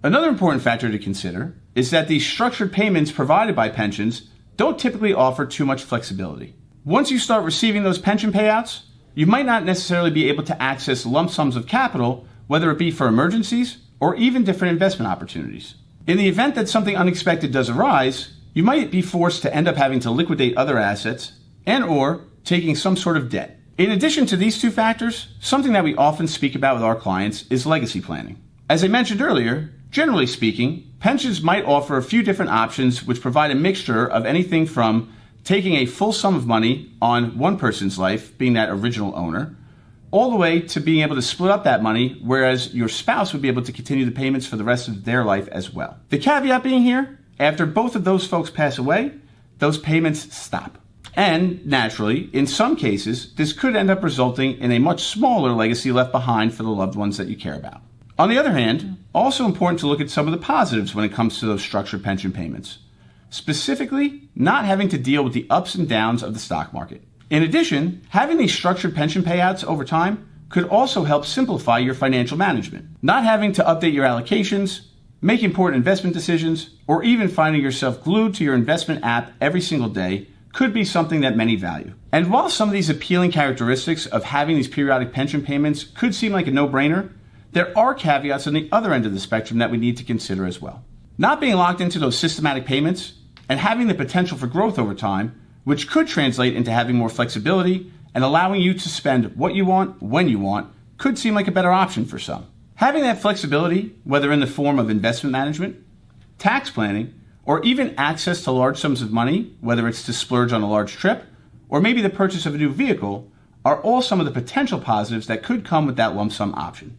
Another important factor to consider is that these structured payments provided by pensions don't typically offer too much flexibility. Once you start receiving those pension payouts, you might not necessarily be able to access lump sums of capital, whether it be for emergencies or even different investment opportunities. In the event that something unexpected does arise, you might be forced to end up having to liquidate other assets and/or taking some sort of debt. In addition to these two factors, something that we often speak about with our clients is legacy planning. As I mentioned earlier, generally speaking, pensions might offer a few different options which provide a mixture of anything from taking a full sum of money on one person's life, being that original owner, all the way to being able to split up that money, whereas your spouse would be able to continue the payments for the rest of their life as well. The caveat being here, after both of those folks pass away, those payments stop. And naturally, in some cases, this could end up resulting in a much smaller legacy left behind for the loved ones that you care about. On the other hand, also important to look at some of the positives when it comes to those structured pension payments. Specifically, not having to deal with the ups and downs of the stock market. In addition, having these structured pension payouts over time could also help simplify your financial management. Not having to update your allocations, make important investment decisions, or even finding yourself glued to your investment app every single day could be something that many value. And while some of these appealing characteristics of having these periodic pension payments could seem like a no-brainer, there are caveats on the other end of the spectrum that we need to consider as well. Not being locked into those systematic payments and having the potential for growth over time, which could translate into having more flexibility and allowing you to spend what you want when you want, could seem like a better option for some. Having that flexibility, whether in the form of investment management, tax planning, or even access to large sums of money, whether it's to splurge on a large trip, or maybe the purchase of a new vehicle, are all some of the potential positives that could come with that lump sum option.